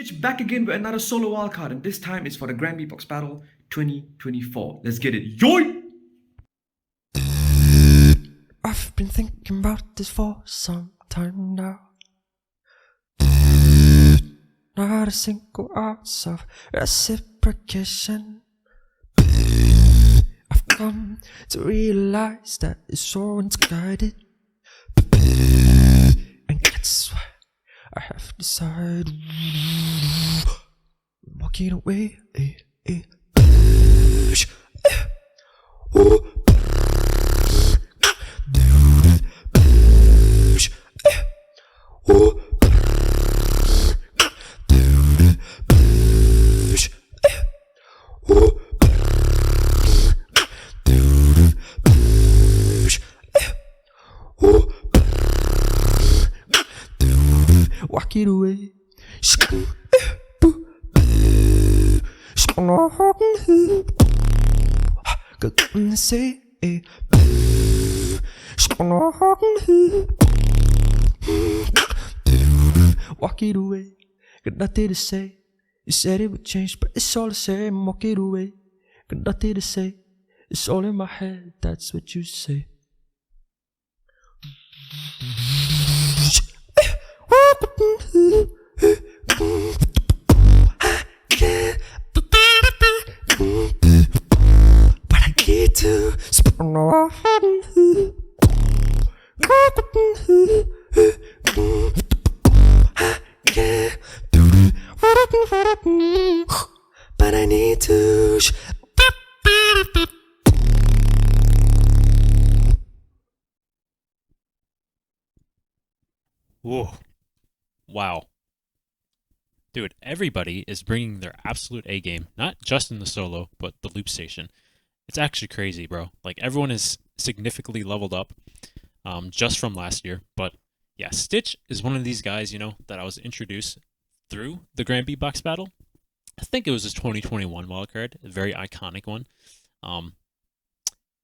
Stitch back again with another solo wildcard, and this time it's for the Grand Beatbox Battle 2024. Let's get it. Yoy! I've been thinking about this for some time now. Not a single ounce of reciprocation. I've come to realize that it's all guided. And guess what? I have decided. Walking away. Walk it away. Say walk it away. Got nothing to say. You said it would change, but it's all the same. Walk it away. Got nothing to say. It's all in my head. That's what you say. But I get to but I need to. Whoa. Wow. Dude, everybody is bringing their absolute A game, not just in the solo, but the loop station. It's actually crazy, bro. Like, everyone is significantly leveled up just from last year. But, yeah, Stitch is one of these guys, that I was introduced through the Grand Beatbox Battle. I think it was his 2021 wildcard, a very iconic one.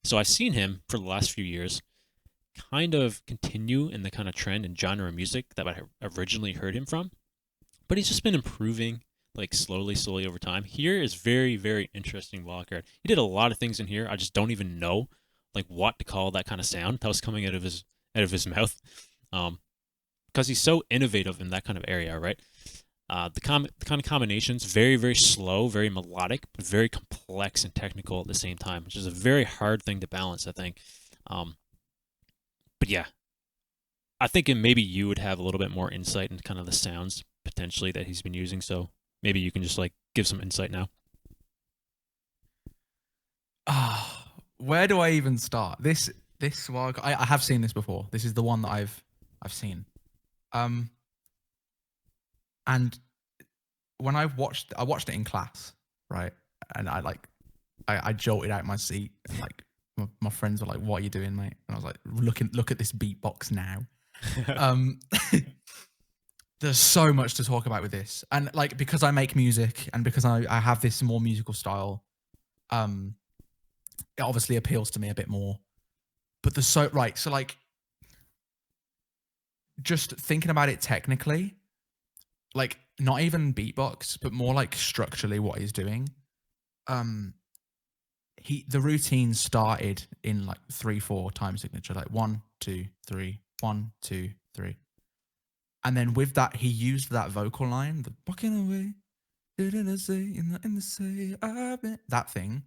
So I've seen him for the last few years kind of continue in the kind of trend and genre of music that I originally heard him from. But he's just been improving, like, slowly over time. Here is very, very interesting wildcard. He did a lot of things in here. I just don't even know, like, what to call that kind of sound that was coming out of his mouth. Because he's so innovative in that kind of area, right? The kind of combinations, very, very slow, very melodic, but very complex and technical at the same time, which is a very hard thing to balance, I think. But yeah, I think maybe you would have a little bit more insight into kind of the sounds potentially that he's been using. So maybe you can just like give some insight now. Where do I even start? This one, I have seen this before. This is the one that I've seen. And when I watched it in class, right? And I jolted out my seat. And like my friends were like, "What are you doing, mate?" And I was like, "Look at this beatbox now." There's so much to talk about with this, and like because I make music and because I have this more musical style, it obviously appeals to me a bit more. But so like just thinking about it technically, like not even beatbox, but more like structurally what he's doing. The routine started in like 3/4 time signature, like 1 2 3 1 2 3, and then with that he used that vocal line, the walking away, didn't I say in the say I've been, that thing.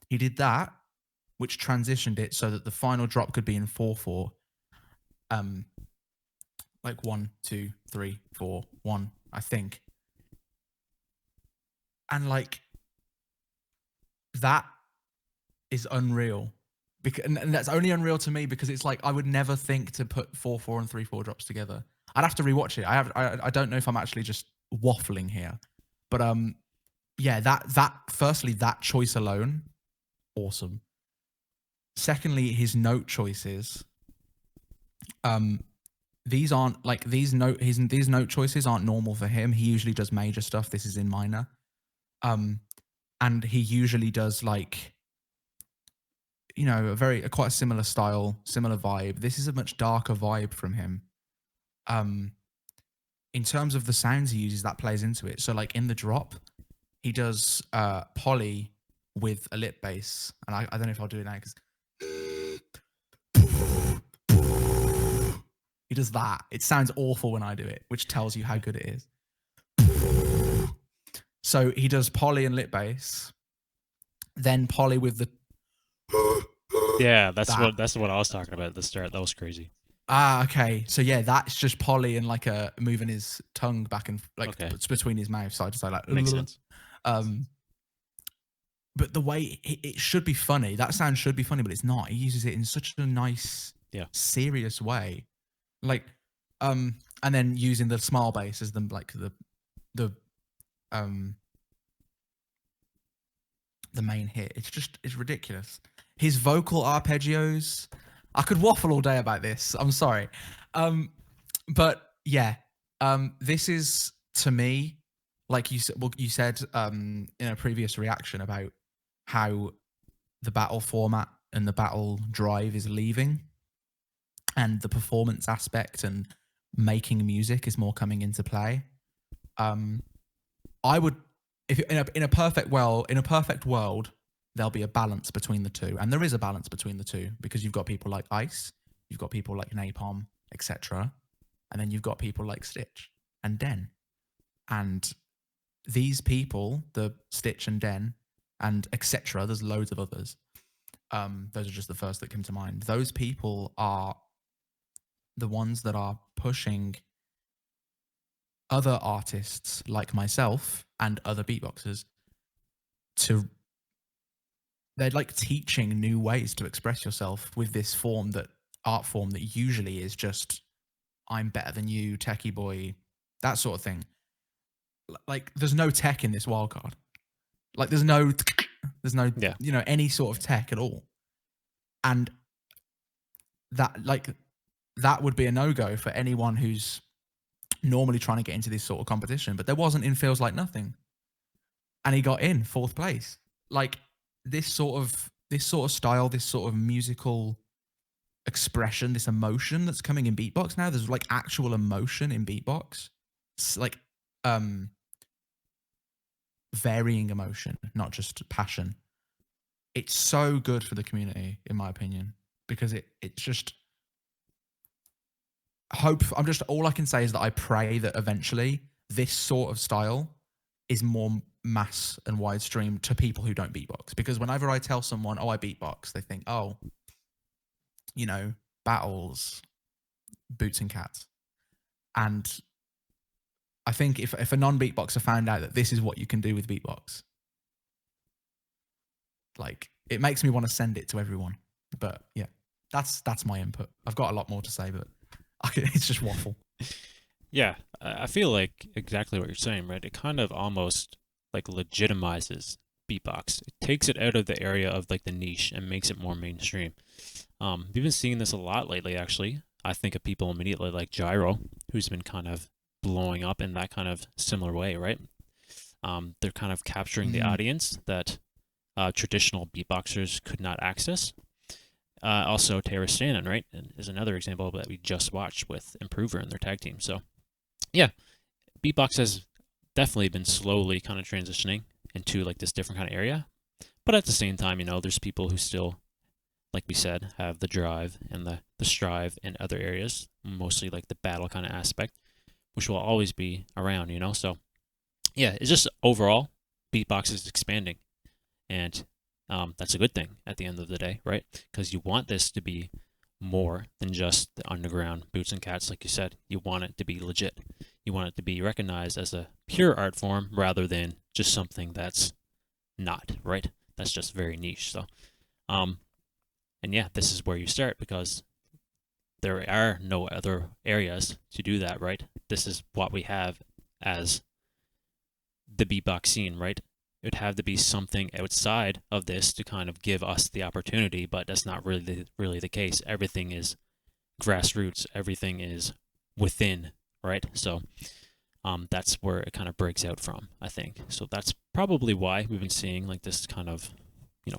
He did that, which transitioned it so that the final drop could be in 4/4. Like 1 2 3 4 1, I think. And like that is unreal, because and that's only unreal to me because it's like I would never think to put 4/4 and 3/4 drops together. I'd have to rewatch it. I don't know if I'm actually just waffling here, but yeah, that firstly, that choice alone, awesome. Secondly, his note choices, these aren't like these note choices aren't normal for him. He usually does major stuff. This is in minor, and he usually does like, quite a similar style, similar vibe. This is a much darker vibe from him. in terms of the sounds he uses, that plays into it. So like in the drop, he does poly with a lip bass, and I don't know if I'll do it now because he does that. It sounds awful when I do it, which tells you how good it is. So he does poly and lip bass, then poly with the Yeah, that's that. what I was talking about at the start. That was crazy. Okay. So yeah, that's just Polly and like a moving his tongue back and like Okay. it's between his mouth side to side, like Makes sense. Um, but the way it should be funny, that sound should be funny, but it's not. He uses it in such a nice, Yeah. serious way, like, and then using the small bass as the main hit. It's ridiculous. His vocal arpeggios. I could waffle all day about this. I'm sorry. But yeah, this is to me, like you said in a previous reaction about how the battle format and the battle drive is leaving, and the performance aspect and making music is more coming into play. I would, if in a perfect world, there'll be a balance between the two, and there is a balance between the two because you've got people like Ice, you've got people like Napalm, etc., and then you've got people like Stitch and Den, and these people, the Stitch and Den, and etc. There's loads of others. Those are just the first that come to mind. Those people are the ones that are pushing other artists like myself and other beatboxers to, they're like teaching new ways to express yourself with this art form that usually is just I'm better than you, techie boy, that sort of thing. Like there's no tech in this wildcard. Like there's no Yeah. any sort of tech at all. And that would be a no-go for anyone who's normally trying to get into this sort of competition. But there wasn't in Feels Like Nothing, and he got in 4th place. Like this sort of style, this sort of musical expression, this emotion that's coming in beatbox now. There's like actual emotion in beatbox. It's like varying emotion, not just passion. It's so good for the community, in my opinion, because it's just all I can say is that I pray that eventually this sort of style is more mass and widestream to people who don't beatbox. Because whenever I tell someone, oh, I beatbox, they think, oh, battles, boots and cats. And I think if a non-beatboxer found out that this is what you can do with beatbox, like it makes me want to send it to everyone. But yeah, that's my input. I've got a lot more to say, but it's just waffle. Yeah, I feel like exactly what you're saying, right? It kind of almost like legitimizes beatbox. It takes it out of the area of like the niche and makes it more mainstream. We've been seeing this a lot lately, actually. I think of people immediately like Gyro, who's been kind of blowing up in that kind of similar way, right? They're kind of capturing the audience that traditional beatboxers could not access. Also, Taylor Stannon, right, is another example that we just watched with Improver and their tag team. So, yeah, beatbox has definitely been slowly kind of transitioning into like this different kind of area. But at the same time, there's people who still, like we said, have the drive and the strive in other areas, mostly like the battle kind of aspect, which will always be around, So, yeah, it's just overall, beatbox is expanding. And that's a good thing at the end of the day, right? Because you want this to be more than just the underground boots and cats, like you said. You want it to be legit. You want it to be recognized as a pure art form rather than just something that's not, right? That's just very niche. So, and yeah, this is where you start because there are no other areas to do that, right? This is what we have as the beatbox scene, right? It would have to be something outside of this to kind of give us the opportunity, but that's not really the case. Everything is grassroots. Everything is within, right? So that's where it kind of breaks out from, I think. So that's probably why we've been seeing like this kind of,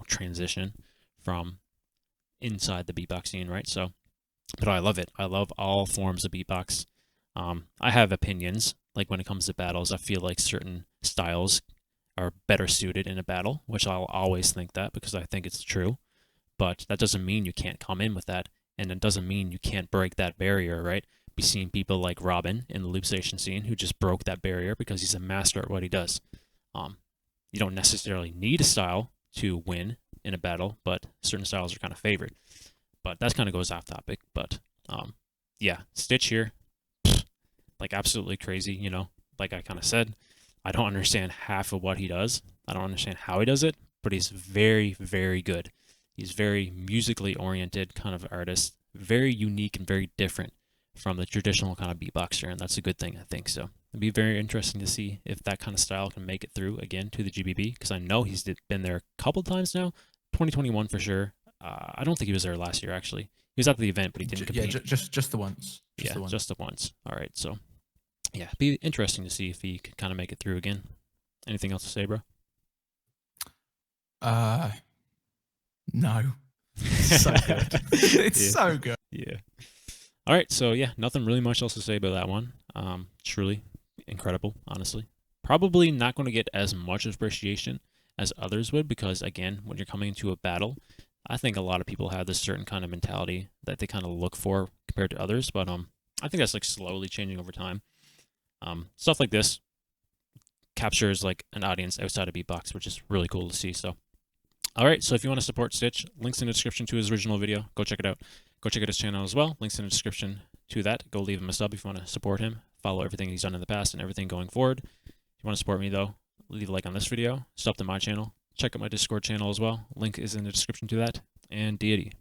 transition from inside the beatbox scene, right? So, but I love it. I love all forms of beatbox. I have opinions. Like when it comes to battles, I feel like certain styles are better suited in a battle, which I'll always think that because I think it's true. But that doesn't mean you can't come in with that, and it doesn't mean you can't break that barrier, right? Be seeing people like Robin in the Loop Station scene who just broke that barrier because he's a master at what he does. You don't necessarily need a style to win in a battle, but certain styles are kind of favored. But that kind of goes off topic. But yeah, Stitch here, like absolutely crazy, you know, like I kind of said. I don't understand half of what he does. I don't understand how he does it, but he's very, very good. He's very musically oriented kind of artist, very unique and very different from the traditional kind of beatboxer, and that's a good thing, I think. So it'd be very interesting to see if that kind of style can make it through again to the GBB, because I know he's been there a couple times now. 2021 for sure. I don't think he was there last year, actually. He was at the event, but he didn't compete. Yeah, just the once. Just the once. All right, so yeah, it'd be interesting to see if he could kind of make it through again. Anything else to say, bro? No. So good. It's so good. Yeah. All right, so yeah, nothing really much else to say about that one. Truly incredible, honestly. Probably not going to get as much appreciation as others would because, again, when you're coming into a battle, I think a lot of people have this certain kind of mentality that they kind of look for compared to others. But I think that's like slowly changing over time. Stuff like this captures like an audience outside of beatbox, which is really cool to see. So, all right. So if you want to support Stitch, links in the description to his original video. Go check it out. Go check out his channel as well. Links in the description to that. Go leave him a sub if you want to support him. Follow everything he's done in the past and everything going forward. If you want to support me though, leave a like on this video. Sub to my channel. Check out my Discord channel as well. Link is in the description to that. And Deity.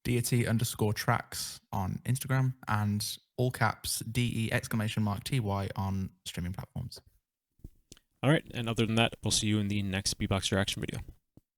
Deity_tracks on Instagram and all caps DE!TY on streaming platforms. All right. And other than that, we'll see you in the next Beatbox reaction video.